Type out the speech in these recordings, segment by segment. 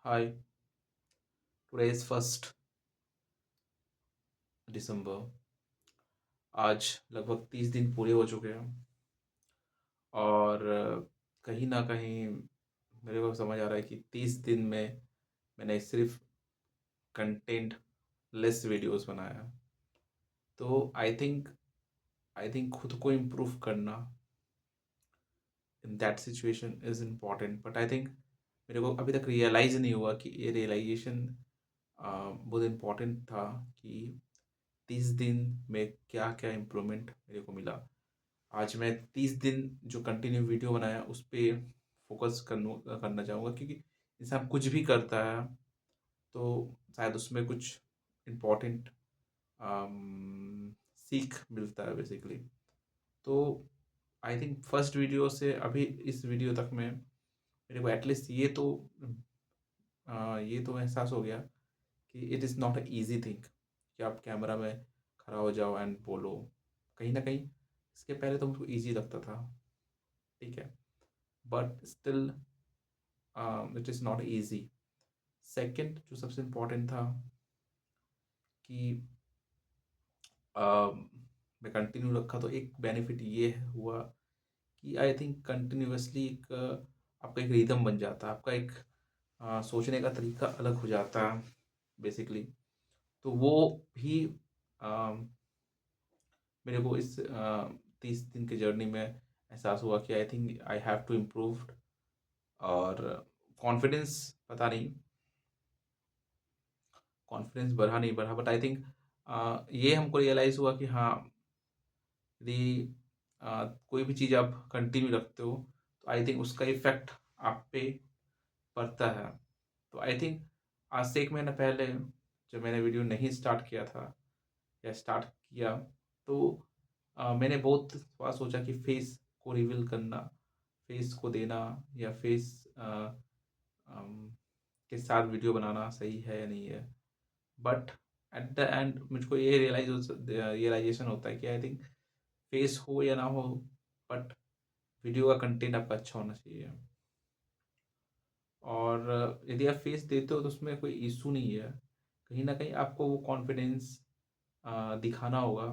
Hi, today is 1st दिसंबर। आज लगभग 30 दिन पूरे हो चुके हैं और कहीं ना कहीं मेरे को समझ आ रहा है कि 30 दिन में मैंने सिर्फ कंटेंट लेस वीडियोस बनाया। तो आई थिंक खुद को इम्प्रूव करना in that situation is important, but I think मेरे को अभी तक रियलाइज़ नहीं हुआ कि ये रियलाइजेशन बहुत इम्पॉर्टेंट था कि 30 दिन में क्या क्या इम्प्रूवमेंट मेरे को मिला। आज मैं 30 दिन जो कंटिन्यू वीडियो बनाया उस पे फोकस करना चाहूँगा, क्योंकि इंसान कुछ भी करता है तो शायद उसमें कुछ इम्पोर्टेंट सीख मिलता है बेसिकली। तो आई थिंक फर्स्ट वीडियो से अभी इस वीडियो तक में मेरे को एटलीस्ट ये तो एहसास हो गया कि it is not a easy thing कि आप कैमरा में खड़ा हो जाओ एंड बोलो। कहीं ना कहीं इसके पहले तो मुझको ईजी लगता था, ठीक है, but still it is not easy. Second जो सबसे इम्पोर्टेंट था कि मैं कंटिन्यू रखा, तो एक बेनिफिट ये हुआ कि आई थिंक कंटिन्यूअसली एक आपका एक रिदम बन जाता है, आपका एक सोचने का तरीका अलग हो जाता है बेसिकली। तो वो भी मेरे को इस 30 दिन के जर्नी में एहसास हुआ कि I think I have to improve. और कॉन्फिडेंस, पता नहीं कॉन्फिडेंस बढ़ा नहीं बढ़ा, बट आई थिंक ये हमको रियलाइज़ हुआ कि हाँ, यदि कोई भी चीज़ आप कंटिन्यू रखते हो तो आई थिंक उसका इफ़ेक्ट आप पे पड़ता है। तो आई थिंक आज से 1 महीना पहले जब मैंने वीडियो नहीं स्टार्ट किया था या स्टार्ट किया, तो मैंने बहुत बार सोचा कि फेस को रिवील करना, फेस को देना या फेस के साथ वीडियो बनाना सही है या नहीं है। बट एट द एंड मुझको ये रियलाइजेशन होता है कि आई थिंक फेस हो या ना हो, बट वीडियो का कंटेंट आपका अच्छा होना चाहिए। और यदि आप फेस देते हो तो उसमें कोई इशू नहीं है। कहीं ना कहीं आपको वो कॉन्फिडेंस दिखाना होगा,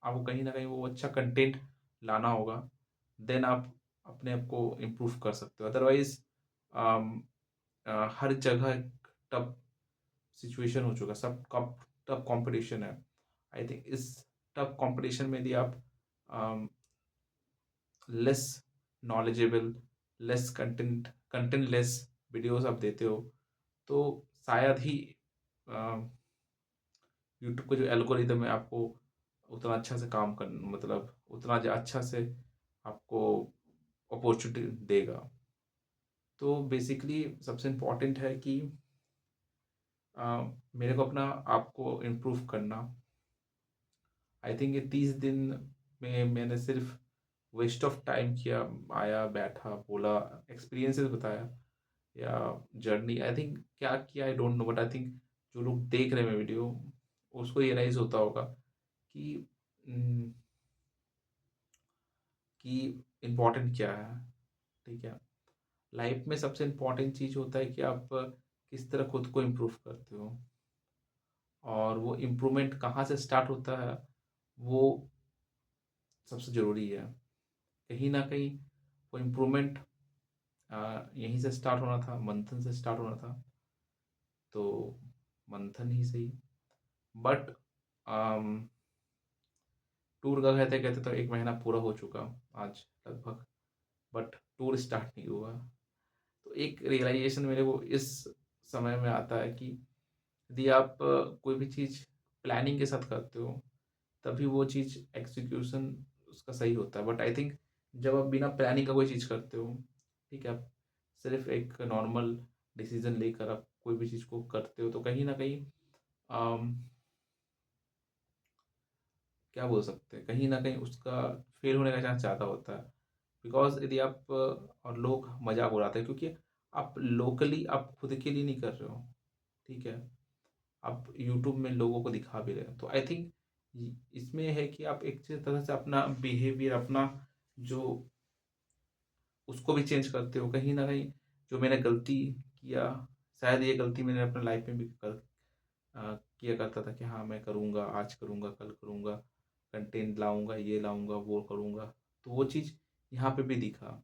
आपको कहीं ना कहीं वो अच्छा कंटेंट लाना होगा, देन आप अपने आप को इम्प्रूव कर सकते हो। अदरवाइज हर जगह टफ सिचुएशन हो चुका, सब कप टफ कंपटीशन है। आई थिंक इस टफ कंपटीशन में यदि आप less knowledgeable, less content less videos आप देते हो, तो शायद ही यूट्यूब का जो एल्गोरिदम है आपको उतना अच्छा से काम कर, मतलब उतना अच्छा से आपको अपॉर्चुनिटी देगा। तो बेसिकली सबसे इम्पोर्टेंट है कि मेरे को अपना आप को इम्प्रूव करना। आई थिंक ये 30 दिन में मैंने सिर्फ वेस्ट ऑफ टाइम किया, आया बैठा बोला, एक्सपीरियंसेस बताया या जर्नी, आई थिंक क्या किया I don't know, but I think जो लोग देख रहे हैं वीडियो उसको रियलाइज होता होगा कि हम्म, कि इम्पोर्टेंट क्या है, ठीक है। लाइफ में सबसे इम्पोर्टेंट चीज़ होता है कि आप किस तरह खुद को इम्प्रूव करते हो, और वो इम्प्रूवमेंट कहाँ से स्टार्ट होता है वो सबसे ज़रूरी है। कहीं ना कहीं वो इम्प्रूवमेंट यहीं से स्टार्ट होना था, मंथन से स्टार्ट होना था, तो मंथन ही सही। बट टूर का कहते कहते तो 1 महीना पूरा हो चुका आज लगभग, बट टूर स्टार्ट नहीं हुआ। तो एक रियलाइजेशन मेरे को इस समय में आता है कि यदि आप कोई भी चीज़ प्लानिंग के साथ करते हो तभी वो चीज़ एग्जीक्यूशन उसका सही होता है। बट आई थिंक जब आप बिना प्लानिंग का कोई चीज़ करते हो, ठीक है, आप सिर्फ एक नॉर्मल डिसीजन लेकर आप कोई भी चीज़ को करते हो, तो कहीं ना कहीं अम, क्या बोल सकते हैं, कहीं ना कहीं उसका फेल होने का चांस ज़्यादा होता है। बिकॉज यदि आप और लोग मजाक उड़ाते हैं, क्योंकि आप लोकली आप खुद के लिए नहीं कर रहे हो, ठीक है, आप यूट्यूब में लोगों को दिखा भी रहे हो। तो आई थिंक इसमें है कि आप एक तरह से अपना बिहेवियर, अपना जो उसको भी चेंज करते हो। कहीं ना कहीं जो मैंने गलती किया शायद ये गलती मैंने अपने लाइफ में भी किया करता था कि हाँ मैं करूँगा, आज करूँगा, कल करूँगा, कंटेंट लाऊँगा, ये लाऊँगा, वो करूँगा। तो वो चीज़ यहाँ पे भी दिखा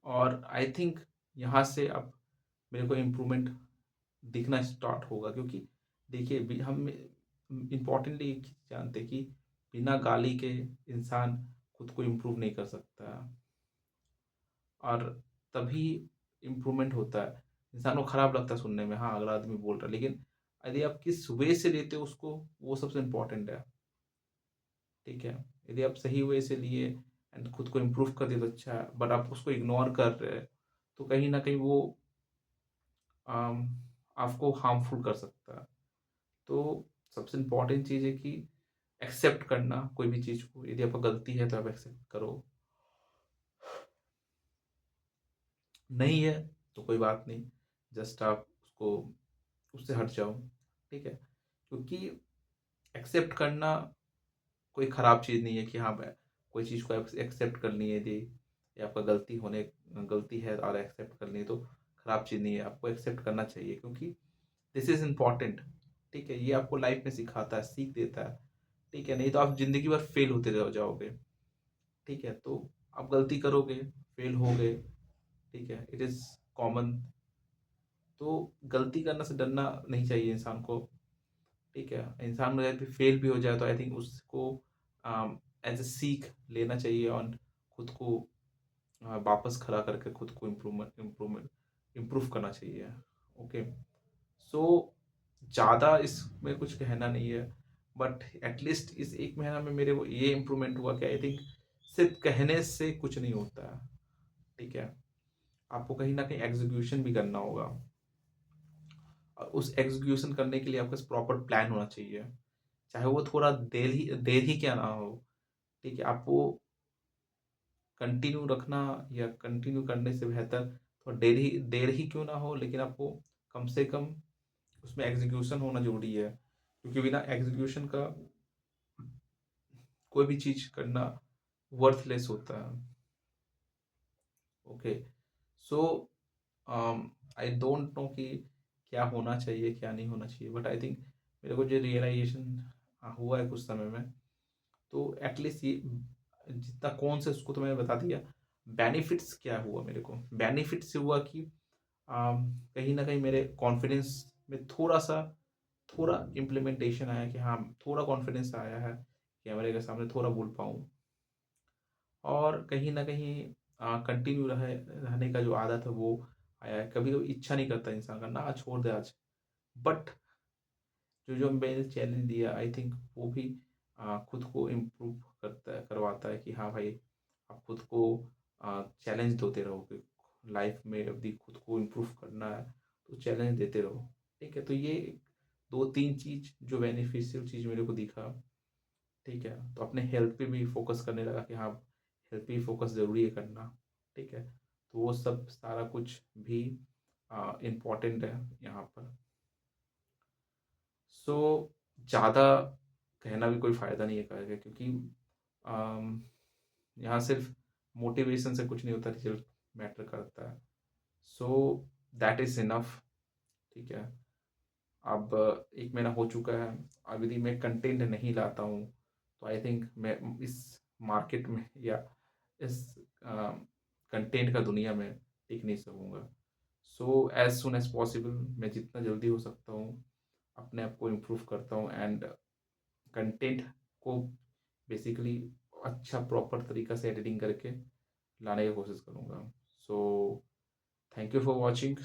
और आई थिंक यहाँ से अब मेरे को इम्प्रूवमेंट दिखना स्टार्ट होगा, क्योंकि देखिए हम इम्पोर्टेंटली एक चीज़ जानते हैं कि बिना गाली के इंसान खुद को इम्प्रूव नहीं कर सकता, और तभी इम्प्रूवमेंट होता है। इंसान को खराब लगता है सुनने में, हाँ अगला आदमी बोल रहा है, लेकिन यदि आप किस वे से लेते हो उसको, वो सबसे इम्पोर्टेंट है। ठीक है, यदि आप सही वे से लिए एंड खुद को इम्प्रूव कर दिए तो अच्छा है, बट आप उसको इग्नोर कर रहे हैं तो कहीं ना कहीं वो आम, आपको हार्मफुल कर सकता है। तो सबसे इम्पोर्टेंट चीज़ है कि एक्सेप्ट करना कोई भी चीज़ को। यदि आपका गलती है तो आप एक्सेप्ट करो, नहीं है तो कोई बात नहीं, जस्ट आप उसको उससे हट जाओ। ठीक है, क्योंकि एक्सेप्ट करना कोई ख़राब चीज़ नहीं है कि हाँ मैं कोई चीज़ को एक्सेप्ट करनी है यदि ये आपका गलती है और एक्सेप्ट करनी है तो ख़राब चीज़ नहीं है, आपको एक्सेप्ट करना चाहिए, क्योंकि दिस इज़ इम्पॉर्टेंट। ठीक है, ये आपको लाइफ में सिखाता है, सीख देता है। ठीक है, नहीं तो आप ज़िंदगी भर फेल होते रह जाओगे। ठीक है, तो आप गलती करोगे, फेल हो गए, ठीक है, इट इज़ कॉमन। तो गलती करने से डरना नहीं चाहिए इंसान को। ठीक है, इंसान में यदि फेल भी हो जाए तो आई थिंक उसको एज ए सीख लेना चाहिए और खुद को वापस खड़ा करके खुद को इम्प्रूव करना चाहिए। ओके, सो ज़्यादा इसमें कुछ कहना नहीं है, बट एटलीस्ट इस एक महीना में मेरे को ये इम्प्रूवमेंट हुआ कि आई थिंक सिर्फ कहने से कुछ नहीं होता है। ठीक है, आपको कहीं ना कहीं एग्जीक्यूशन भी करना होगा, और उस एग्जीक्यूशन करने के लिए आपके पास प्रॉपर प्लान होना चाहिए, चाहे वो थोड़ा देर ही क्या ना हो। ठीक है, आपको कंटिन्यू रखना या कंटिन्यू करने से बेहतर थोड़ा देर ही क्यों ना हो, लेकिन आपको कम से कम उसमें एग्जीक्यूशन होना जरूरी है, क्योंकि बिना एग्जीक्यूशन का कोई भी चीज करना वर्थलेस होता है। Okay, so I don't know कि क्या होना चाहिए क्या नहीं होना चाहिए, बट आई थिंक मेरे को जो रियलाइजेशन हुआ है कुछ समय में, तो एटलीस्ट ये जितना कौन से उसको तो मैंने बता दिया। बेनिफिट्स क्या हुआ, मेरे को बेनिफिट्स हुआ कि कहीं ना कहीं मेरे कॉन्फिडेंस में थोड़ा इम्प्लीमेंटेशन आया, कि हाँ थोड़ा कॉन्फिडेंस आया है कि कैमरे के सामने थोड़ा बोल पाऊँ, और कहीं ना कहीं कंटिन्यू रहने का जो आदत है वो आया है। कभी कभी इच्छा नहीं करता इंसान का, ना छोड़ दे आज, बट जो जो मैंने चैलेंज दिया आई थिंक वो भी खुद को इम्प्रूव करवाता है कि हाँ भाई आप खुद को चैलेंज देते रहोगे लाइफ में, यदि खुद को इम्प्रूव करना है तो चैलेंज देते रहो। ठीक है, तो ये दो तीन चीज़ जो बेनिफिशियल चीज़ मेरे को दिखा। ठीक है, तो अपने हेल्थ पे भी फोकस करने लगा कि हाँ हेल्थ पे फोकस ज़रूरी है करना। ठीक है, तो वो सब सारा कुछ भी इम्पोर्टेंट है यहाँ पर। सो ज़्यादा कहना भी कोई फ़ायदा नहीं है करके, क्योंकि अम, यहाँ सिर्फ मोटिवेशन से कुछ नहीं होता, रिजल्ट मैटर करता है। So that is enough. ठीक है, अब एक महीना हो चुका है, अब यदि मैं कंटेंट नहीं लाता हूँ तो आई थिंक मैं इस मार्केट में या इस कंटेंट का दुनिया में टिक नहीं सकूँगा। So as soon as possible मैं जितना जल्दी हो सकता हूँ अपने आप को इम्प्रूव करता हूँ, एंड कंटेंट को बेसिकली अच्छा प्रॉपर तरीक़ा से एडिटिंग करके लाने की कोशिश करूँगा। So thank you for watching.